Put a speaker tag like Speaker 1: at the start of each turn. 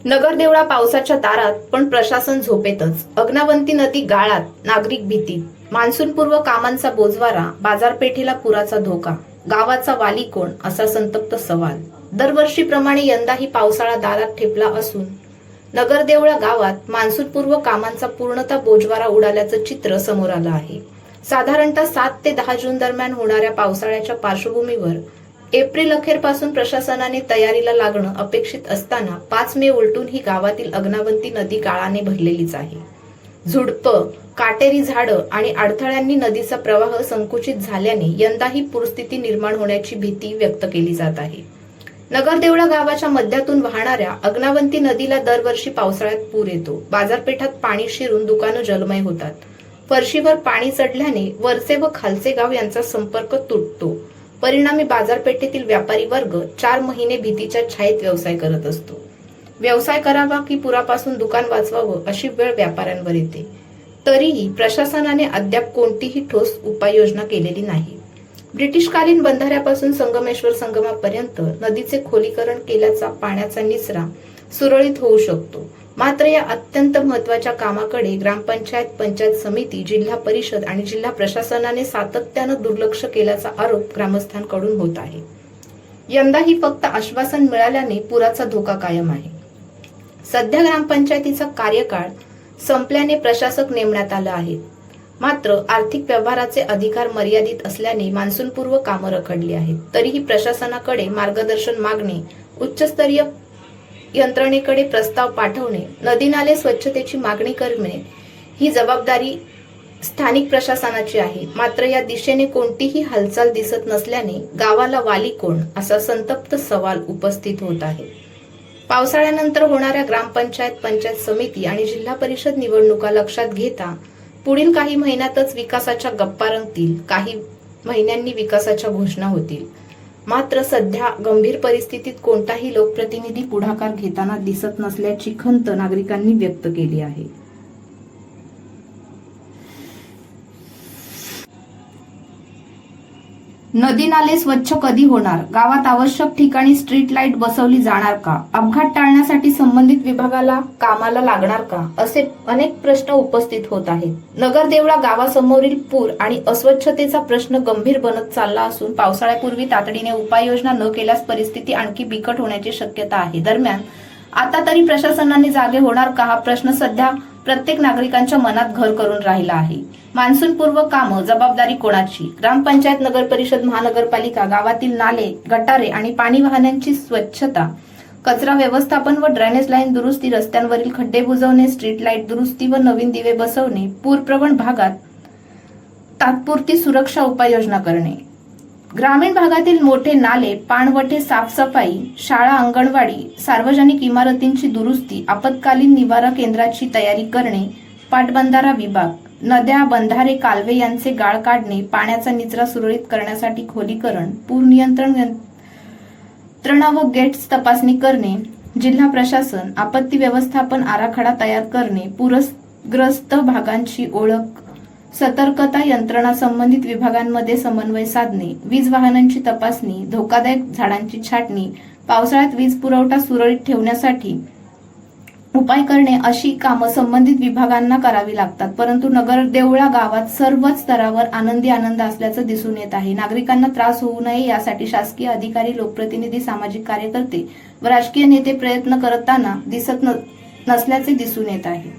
Speaker 1: नगरदेवळा पावसाच्या दारात, पण प्रशासन झोपेतच. अग्नावंती नदी गाळात, नागरिक भीतीत. मान्सूनपूर्व कामांचा बोजवारा, बाजारपेठेला पुराचा धोका. गावाचा वाली कोण, असा संतप्त सवाल. दरवर्षीप्रमाणे यंदाही पावसाळा दारात ठेपला असून नगरदेवळा गावात मान्सूनपूर्व कामांचा पूर्णतः बोजवारा उडाल्याचं चित्र समोर आलं आहे. साधारणतः 7 ते 10 जून दरम्यान होणाऱ्या पावसाळ्याच्या पार्श्वभूमीवर एप्रिल अखेरपासून प्रशासनाने तयारीला लागणं अपेक्षित असताना 5 मे उलटून ही गावातील अग्नावंती नदी गाळाने भरलेलीच आहे. झुडपं, काटेरी झाडं आणि अडथळ्यांनी नदीचा प्रवाह संकुचित झाल्याने यंदाही पूरस्थिती निर्माण होण्याची भीती व्यक्त केली जात आहे. नगरदेवळा गावाच्या मध्यातून वाहणाऱ्या अग्नावंती नदीला दरवर्षी पावसाळ्यात पूर येतो. बाजारपेठात पाणी शिरून दुकानं जलमय होतात. फरशीवर पाणी चढल्याने वरचे व खालचे गाव यांचा संपर्क तुटतो. परिणामी बाजारपेठेतील व्यापारी वर्ग 4 महिने भीतीच्या छायेत व्यवसाय करत असतो. व्यवसाय करावा की पुरापासून दुकान वाचवावं अशी वेळ व्यापाऱ्यांवर येते. तरीही प्रशासनाने अद्याप कोणतीही ठोस उपाययोजना केलेली नाही. ब्रिटिशकालीन बंधाऱ्यापासून संगमेश्वर संगमापर्यंत नदीचे खोलीकरण केल्याचा पाण्याचा निचरा सुरळीत होऊ शकतो. मात्र या अत्यंत महत्वाच्या कामाकडे ग्रामपंचायत, पंचायत समिती, जिल्हा परिषद आणि जिल्हा प्रशासनाने सातत्यानं दुर्लक्ष केल्याचा आरोप ग्रामस्थांकडून होत आहे. यंदाही फक्त आश्वासन मिळाल्याने पुराचा धोका कायम आहे. सध्या ग्रामपंचायतीचा कार्यकाळ संपल्याने प्रशासक नेमण्यात आला आहे. मात्र आर्थिक व्यवहाराचे अधिकार मर्यादित असल्याने मान्सूनपूर्व कामं रखडली आहेत. तरीही प्रशासनाकडे मार्गदर्शन मागणे, उच्चस्तरीय यंत्रणेकडे प्रस्ताव पाठवणे, नदी नाले स्वच्छतेची मागणी करणे ही जबाबदारी स्थानिक प्रशासनाची आहे. मात्र या दिशेने कोणतीही हालचाल दिसत नसल्याने गावाला वाली कोण, असा संतप्त सवाल उपस्थित होत आहे. पावसाळ्यानंतर होणाऱ्या ग्रामपंचायत, पंचायत समिती आणि जिल्हा परिषद निवडणुका लक्षात घेता पुढील काही महिन्यातच विकासाच्या गप्पा रंगतील. काही महिन्यांनी विकासाच्या घोषणा होतील. मात्र सध्या गंभीर परिस्थितीत कोणताही लोकप्रतिनिधी पुढाकार घेताना दिसत नसल्याची खंत नागरिकांनी व्यक्त केली आहे. नदी नाले स्वच्छ कधी होणार? गावात आवश्यक ठिकाणी स्ट्रीट लाईट बसवली जाणार का? अपघात टाळण्यासाठी संबंधित विभागाला कामाला लागणार का? असे अनेक प्रश्न उपस्थित होत आहेत. नगरदेवळा गावासमोरील पूर आणि अस्वच्छतेचा प्रश्न गंभीर बनत चालला असून पावसाळ्यापूर्वी तातडीने उपाययोजना न केल्यास परिस्थिती आणखी बिकट होण्याची शक्यता आहे. दरम्यान आता तरी प्रशासनाने जागे होणार का, हा प्रश्न सध्या प्रत्येक नागरिकांच्या मनात घर करून राहिला आहे. मान्सूनपूर्व कामं जबाबदारी कोणाची? ग्रामपंचायत, नगर परिषद, महानगरपालिका, गावातील नाले, गटारे आणि पाणी वाहनांची स्वच्छता, कचरा व्यवस्थापन व ड्रेनेज लाईन दुरुस्ती, रस्त्यांवरील खड्डे बुजवणे, स्ट्रीट लाईट दुरुस्ती व नवीन दिवे बसवणे, पूरप्रवण भागात तात्पुरती सुरक्षा उपाययोजना करणे, ग्रामीण भागातील मोठे नाले, पाणवठे साफसफाई, शाळा, अंगणवाडी, सार्वजनिक इमारतींची दुरुस्ती, आपत्कालीन निवारा केंद्राची तयारी करणे, पाटबंधारा विभाग, नद्या, बंधारे, कालवे यांचे गाळ काढणे, पाण्याचा निचरा सुरळीत करण्यासाठी खोलीकरण, पूर नियंत्रण यंत्रणा व गेट्स तपासणी करणे, जिल्हा प्रशासन, आपत्ती व्यवस्थापन आराखडा तयार करणे, पूरग्रस्त भागांची ओळख, सतर्कता यंत्रणा, संबंधित विभागांमध्ये समन्वय साधणे, वीज वाहनांची तपासणी, धोकादायक झाडांची छाटणी, पावसाळ्यात वीज पुरवठा सुरळीत ठेवण्यासाठी उपाय करणे अशी कामं संबंधित विभागांना करावी लागतात. परंतु नगरदेवळा गावात सर्वच स्तरावर आनंद असल्याचं दिसून येत आहे. नागरिकांना त्रास होऊ नये यासाठी शासकीय अधिकारी, लोकप्रतिनिधी, सामाजिक कार्यकर्ते व राजकीय नेते प्रयत्न करताना दिसत नसल्याचे दिसून येत आहे.